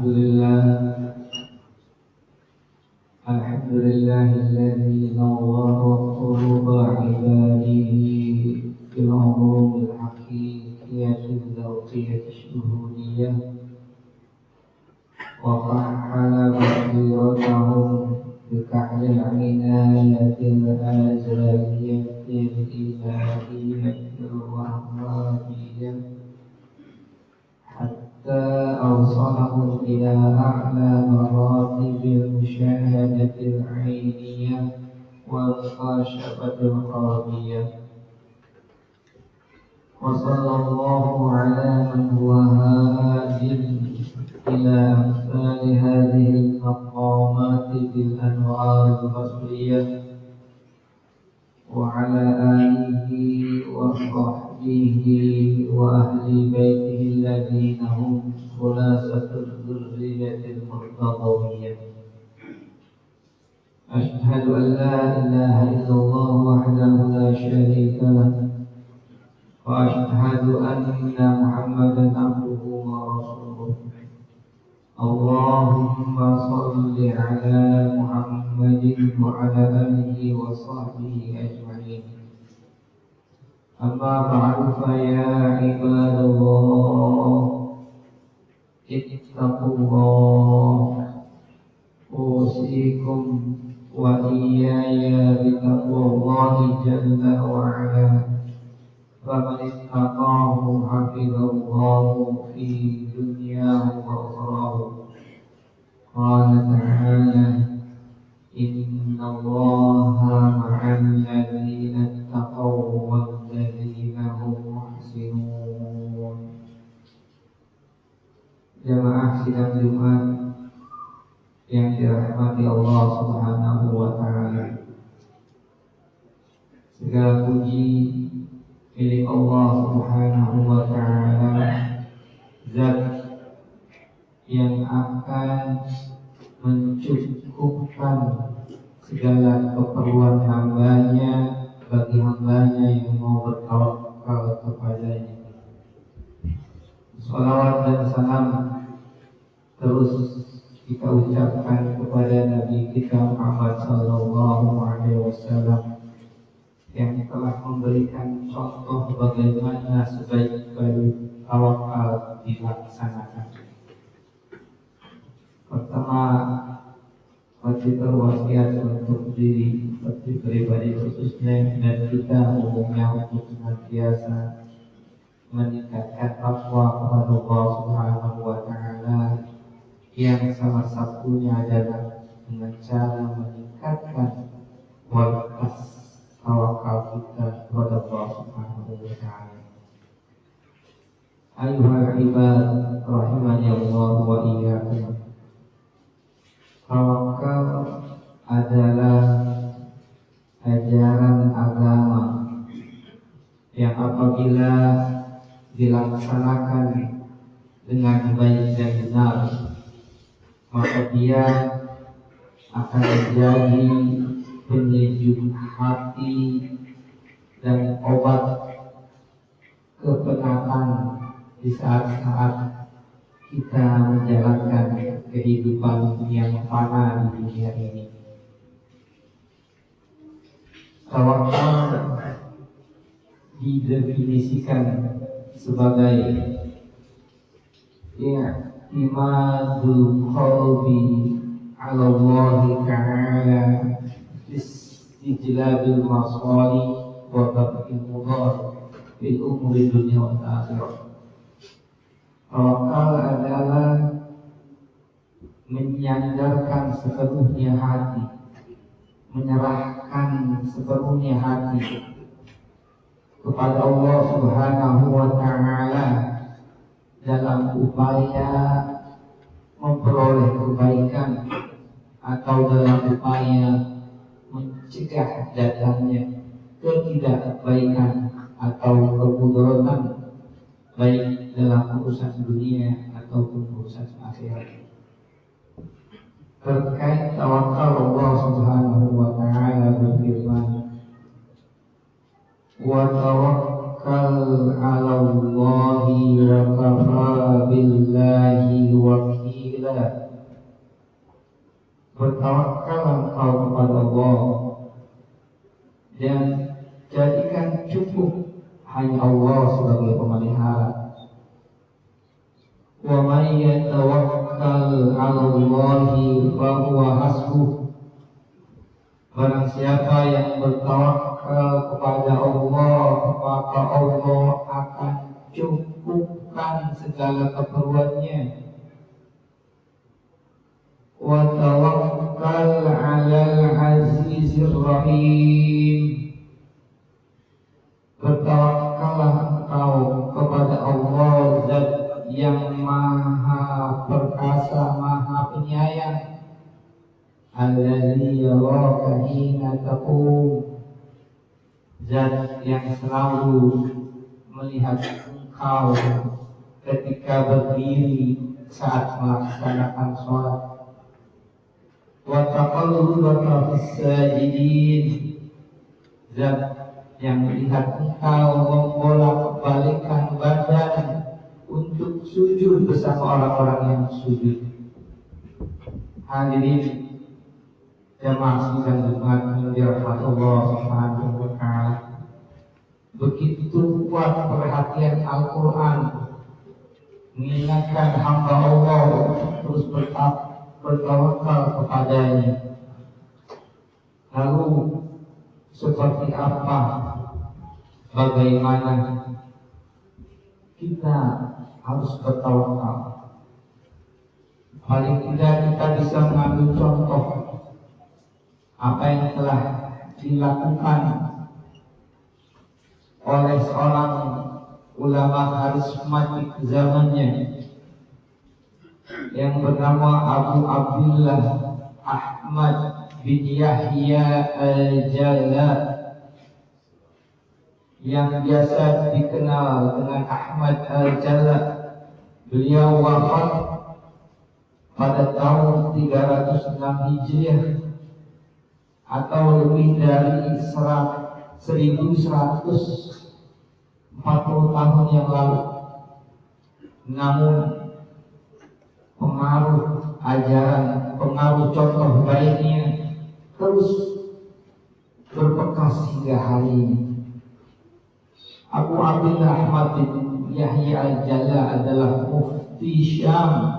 الحمد لله الذي نور قلوب عباده بالعلوم الحقيقية الذوقية الشهودية وفعل بصيرتهم بكحل العناية الأزلية الإلهية الرحمانية حتى أوصلهم إلى أعلى مراتب المشاهدة العينية والمخاشفة القلبية. وصلى الله على من هو هاد إلى أمثال هذه المقامات بالأنوار البصرية وعلى آله وصحبه وأهل بيته الذين هم خلاصة الذرية المرتضوية. أشهد أن لا إله إلا الله وحده لا شريك له وأشهد أن محمدا عبده ورسوله. اللهم صل على محمد وعلى آله وصحبه أجمعين. أما بعد فيا عباد الله اتقوا الله أوصيكم وإياي بتقوى الله جل وعلا فمن اتقاه حفظ الله في دنياه وأخراه. قال تعالى إن الله مع الذين اتقوا والذين هم محسنون. Jamaah sidang Jumat yang dirahmati Allah Subhanahu wa Ta'ala, segala puji milik Allah Subhanahu wa Ta'ala, Zat yang akan mencukupkan segala keperluan hambanya bagi hambanya yang mau bertawakal kepadanya. Salawat dan salam terus kita ucapkan kepada Nabi kita Muhammad sallallahu alaihi wasallam yang telah memberikan contoh bagaimana sebaik-baik tawakal dilaksanakan. Pertama, wajib berwasiat untuk diri seperti pribadi khususnya dan kita umumnya untuk senantiasa meningkatkan takwa kepada Allah Subhanahu wa Ta'ala, yang salah satunya adalah dengan cara meningkatkan kualitas tawakal kita kepada Allah Subhanahu wa Ta'ala. Ayuhal ibad rahimani Allah wa iyyakum. Tawakal adalah ajaran agama yang apabila dilaksanakan dengan baik dan benar, maka dia akan menjadi penyejuk hati dan obat kepenatan di saat-saat kita menjalankan kehidupan yang fana di dunia ini. Tawakal didefinisikan sebagai i'timadul qalbi 'ala Allah ta'ala istijlabil masalih wa daf'il mudar fil umuri dunya wal akhirah. Tawakal adalah menyandarkan sepenuhnya hati, menyerahkan sepenuhnya hati kepada Allah Subhanahu wa Ta'ala dalam upaya memperoleh kebaikan atau dalam upaya mencegah datangnya ketidakbaikan atau kemudaratan baik dalam urusan dunia ataupun urusan akhirat. Terkait tawakal, Allah Subhanahu wa Ta'ala berfirman, wa tawakkal 'ala Allahi wa kafa billahi wakila. Bertawakallah engkau kepada Allah dan jadikan cukup hanya Allah sebagai pemelihara. Wa may yatawakkal 'ala Allahi fa huwa hasbuh. Barang siapa yang bertawakal kepada Allah, maka Allah akan cukupkan segala keperluannya. Wa tawakkal 'alal 'azizir rahim. Bertawakallah engkau kepada Allah, Zat yang maha perkasa, maha penyayang. Alladzi yaraka hina taqum. Zat yang selalu melihat engkau ketika berdiri saat melaksanakan sholat. Wa taqallubaka fis sajidin. Zat yang melihat engkau membolak-balikkan badan untuk sujud bersama orang-orang yang sujud. Hadirin jamaah sidang Jumat yang dirahmati Allah Subhanahu wa taala. Begitu kuat perhatian Al-Quran mengingatkan hamba Allah untuk terus bertawakal kepadanya. Lalu seperti apa, bagaimana kita harus bertawakal? Paling tidak kita bisa mengambil contoh apa yang telah dilakukan oleh seorang ulama karismatik zamannya yang bernama Abu Abdullah Ahmad bin Yahya Al-Jalla, yang biasa dikenal dengan Ahmad Al-Jalla. Beliau wafat pada tahun 306 Hijriah atau lebih dari 1140 tahun yang lalu. Namun pengaruh ajaran, pengaruh contoh baiknya terus berbekas hingga hari ini. Abu Abdullah Ahmad bin Yahya Al-Jalla adalah mufti Syam,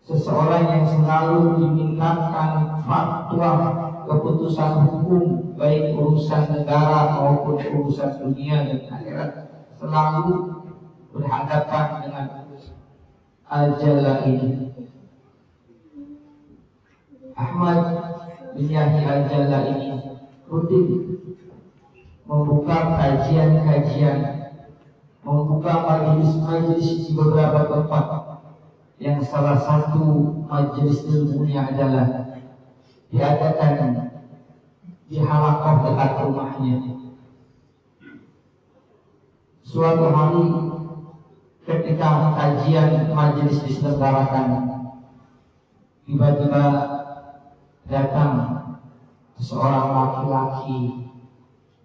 seseorang yang selalu dimintakan fatwa, keputusan hukum, baik urusan negara maupun urusan dunia dan akhirat, selalu berhadapan dengan Al-Jalla ini. Ahmad bin Yahya Al-Jalla ini rutin membuka kajian-kajian, membuka majelis-majelis di beberapa tempat, yang salah satu majelis ilmunya adalah diadakan di halaqah dekat rumahnya. Suatu hari ketika kajian majelis diselenggarakan, tiba-tiba datang seorang laki-laki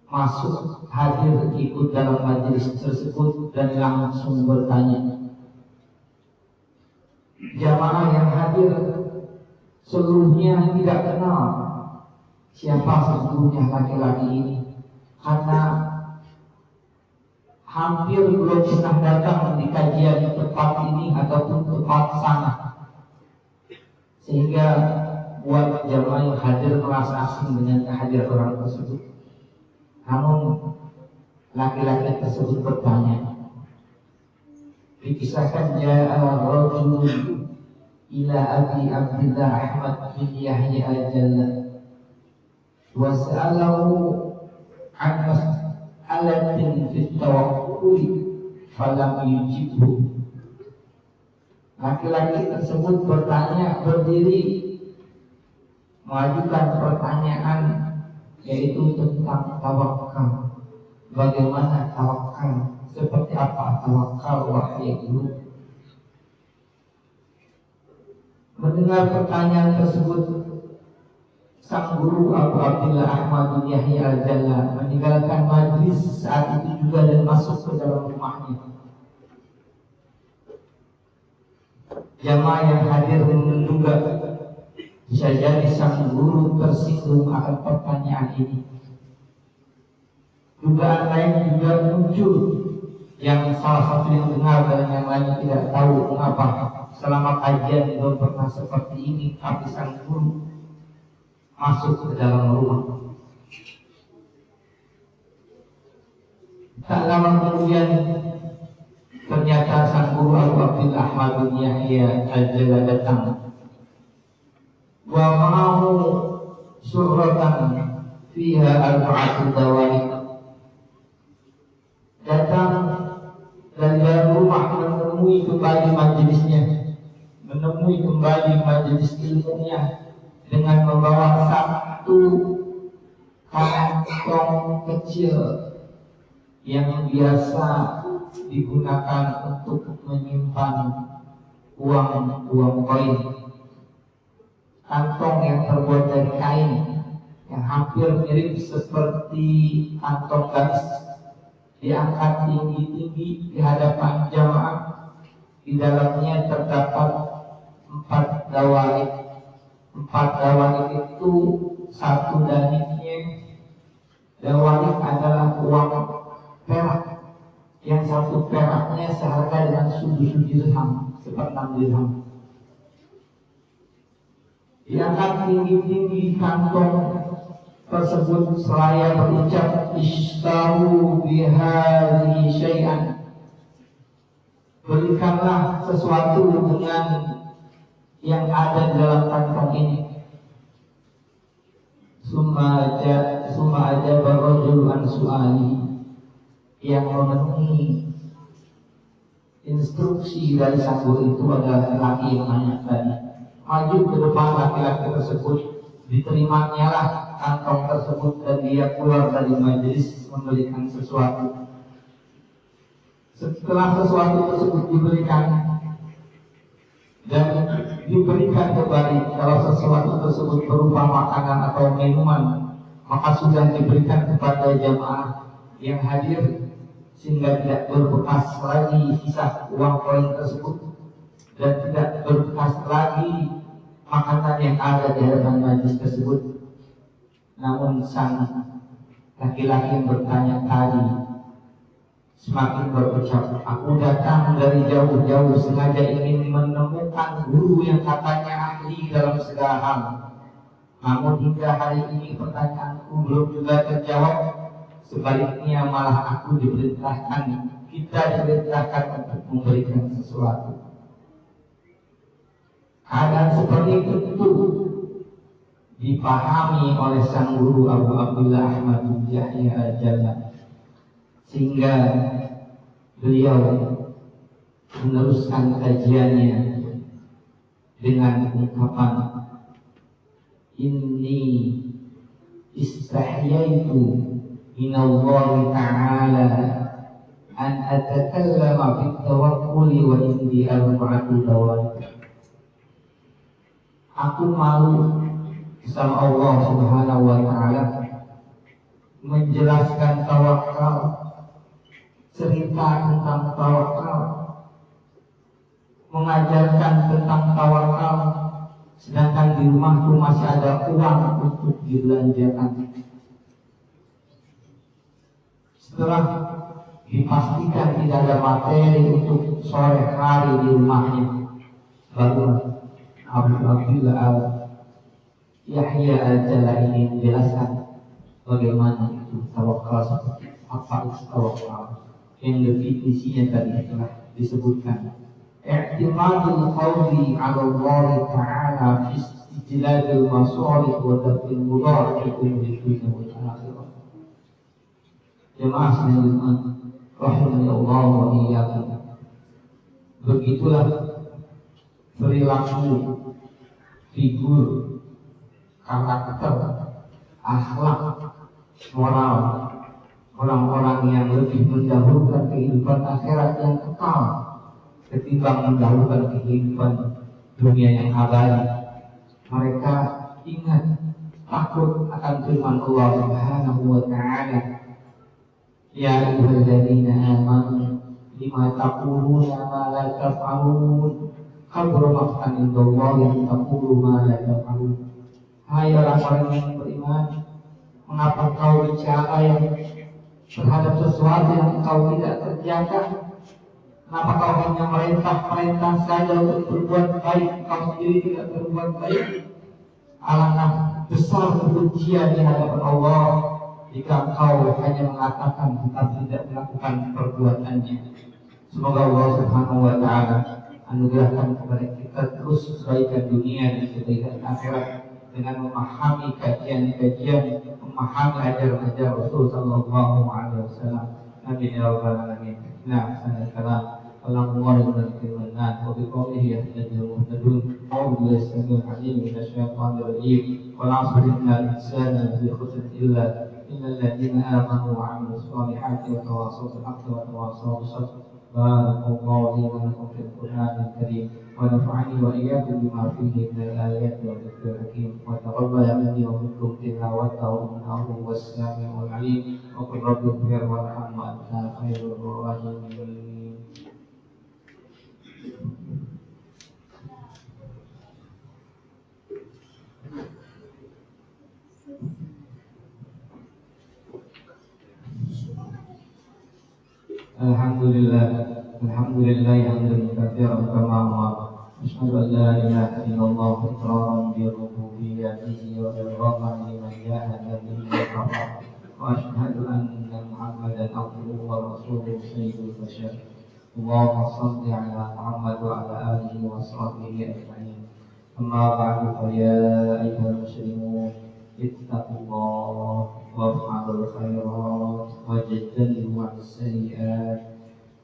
masuk, hadir ikut dalam majelis tersebut dan langsung bertanya. Jamaah yang hadir seluruhnya tidak kenal siapa sesungguhnya laki-laki ini, karena hampir belum pernah datang di kajian tempat ini ataupun tempat sana, sehingga buat jamaah yang hadir merasa asing dengan kehadiran orang tersebut. Namun laki-laki tersebut bertanya. Dikisahkan ja'a rajulun ila Abi Abdullah Ahmad bin Yahya Al-Jalla wa sa'alahu an mas'alatin fit tawakkul falam yujibhu. Laki-laki tersebut berdiri mengajukan pertanyaan, yaitu tentang tawakal. Bagaimana tawakal? Seperti apa tawakal, wahai guru? Mendengar pertanyaan tersebut, sang guru Abu Abdullah Ahmad bin Yahya Al-Jalla meninggalkan majlis saat itu juga dan masuk ke dalam rumahnya. Jamaah yang hadir menduga Bisa jadi sang guru tersinggung akan pertanyaan ini. Dugaan lain juga muncul, yang salah satu yang dengar dan yang lain tidak tahu mengapa selama kajian belum pernah seperti ini, tapi sang guru masuk ke dalam rumah. Tak lama kemudian ternyata sang guru Abu Abdillah Ahmad bin Yahya Al-Jalla datang. Wa ma'ahu suratan fiha arba'atu dawanik. Datang dari dalam rumah menemui kembali majelis ilmunya dengan membawa satu kantong kecil yang biasa digunakan untuk menyimpan uang koin. Kantong yang terbuat dari kain yang hampir mirip seperti kantong gamis, diangkat tinggi-tinggi di hadapan jamaah. Di dalamnya terdapat 4 dawanik. 4 dawanik itu satu daniknya, dawanik adalah uang perak, yang satu peraknya seharga dengan 7 dirham, 6 dirham. Diangkat tinggi-tinggi kantong tersebut seraya berucap, ishtaru bihadhi syai'an, berikanlah sesuatu dengan yang ada di dalam kantong ini. Summa ajaba rajul an su'ali, yang memenuhi instruksi dari sang guru itu adalah laki yang nanya tadi. Maju ke depan laki-laki tersebut, diterimanya lah kantong tersebut dan dia keluar dari majelis memberikan sesuatu. Setelah sesuatu tersebut diberikan dan diberikan kembali, kalau sesuatu tersebut berupa makanan atau minuman, maka sudah diberikan kepada jamaah yang hadir, sehingga tidak berbekas lagi sisa uang koin tersebut dan tidak berbekas lagi makanan yang ada di hadapan majlis tersebut. Namun sang laki-laki yang bertanya tadi semakin berucap, aku datang dari jauh-jauh sengaja ingin menemukan guru yang katanya ahli dalam segala hal. Namun hingga hari ini pertanyaanku belum juga terjawab. Sebaliknya malah kita diperintahkan untuk memberikan sesuatu. Keadaan seperti itu dipahami oleh sang guru Abu Abdillah Ahmad bin Yahya Al-Jalla, sehingga beliau meneruskan kajiannya dengan ungkapan, inni istahyaitu minallahi ta'ala an atakallama fit tawakkuli wa indi arba'atu dawanik. Aku malu sama Allah Subhanahu wa ta'ala menjelaskan tawakal, cerita tentang tawakal, mengajarkan tentang tawakal, sedangkan di rumahku masih ada uang untuk dibelanjakan. Setelah dipastikan tidak ada materi untuk sore hari di rumahnya, baru Abu Abdillah Yahya Al-Jalla ini menjelaskan bagaimana itu tawakal, seperti apa itu tawakal, yang definisinya tadi telah disebutkan. I'timadul qawli 'ala Allah Ta'ala fi istijladil masalih wa daf'il mudar' fi umuri dunya wal akhirah. Jemaah sekalian rahimani Allah wa iyyakum. Begitulah perilaku, figur, karakter, akhlak, moral orang-orang yang lebih mendahulukan kehidupan akhirat yang kekal ketimbang mendahulukan kehidupan dunia yang abadi. Mereka ingat, takut akan firman Allah Subhanahu wa ta'ala, ya ayyuhalladzina amanu lima taquluna ma la taf'alun, kabur maqtan indallah yang taqulu ma la taf'alun. Hai orang-orang yang beriman, mengapa kau bicara yang terhadap sesuatu yang kau tidak kerjakan? Kenapa kau hanya merintah-merintah saja untuk berbuat baik, kau sendiri tidak berbuat baik? Alangkah besar kebencian di hadapan Allah jika kau hanya mengatakan tetapi tidak melakukan perbuatannya. Semoga Allah Subhanahu wa taala anugerahkan kepada kita terus kebaikan dunia dan kebaikan akhirat dengan memahami kajian-kajian, memahami ajaran-ajaran Rasul sallallahu alaihi wasallam. Amin ya rabbal alamin. Nah, salam Allahumma barik lana wa bi qawlihi yahtadil muhtadun. A'udzu billahi al-alim min asy-syaithanir rajim. Wa la'asri innal insana lafi khusr illa innal ladzina amanu wa 'amilus solihati wa tawassaw bil haqqi wa tawassaw bis sabr. بارك الله لي ولكم في القرآن الكريم ونفعني وإياكم بما فيه من الآيات والذكر الحكيم وتقبل مني ومنكم تلاوته إنه هو السميع العليم وقل رب اغفر وارحم وأنت خير الراحمين. Alhamdulillah hamdan katsiran kama amara. Asyhadu an la ilaha illallah iqraran bi rububiyyatihi wa iqraran liman jahada bihi wa kafara. Wa asyhadu anna Muhammadan abduhu wa rasuluhu sayyidul bashar. Allahumma shalli ala Muhammad wa ala alihi wa sahbihi ajma'in. Amma ba'du fa ya ayyuhal muslimun ittaqullah waf'alul khairat wajtanibu as-sayyi'at.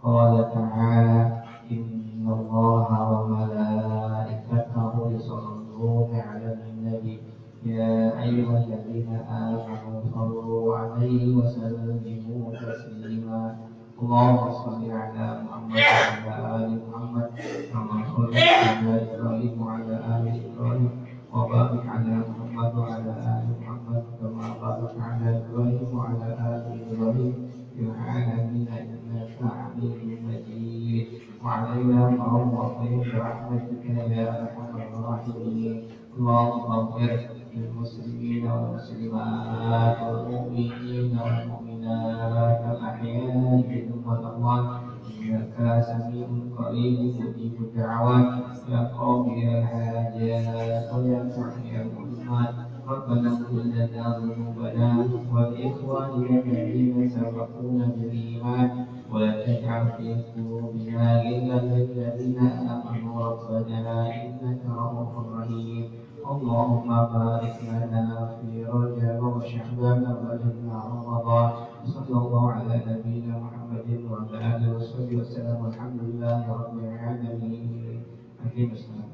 Qala ta'ala inna Allaha wa malaikatahu yusholluna 'alan nabi ya ayyuhalladzina amanu shallu 'alaihi wa sallimu taslima. Allahumma shalli 'ala Muhammad wa 'ala ali Muhammad kama shallaita 'ala Ibrahim wa 'ala ali Ibrahim wa barik 'ala Muhammad wa 'ala ali Muhammad kama barakta 'ala Ibrahim wa 'ala ali Ibrahim fil 'alamin innaka Hamidum Majid. Wa 'alaina ma'hum wa bi rahmatika ya arhamar rahimin. Allahumma ighfir lil muslimina wal muslimat wal mu'minina wal mu'minat al ahya'i minhum wal amwat innaka sami'un qaribun mujibud da'awat ya qadiyal hajat wa ya muhyil ummat. ربنا اغفر لنا ذنوبنا ولإخواننا الذين سبقونا بالإيمان ولا تجعل في قلوبنا غلا للذين آمنوا ربنا إنك رؤوف رحيم. اللهم بارك لنا في رجب وشعبان وبلغنا رمضان. صلى الله على نبينا محمد وعلى آله وصحبه وسلم والحمد لله رب العالمين. أقيم الصلاة.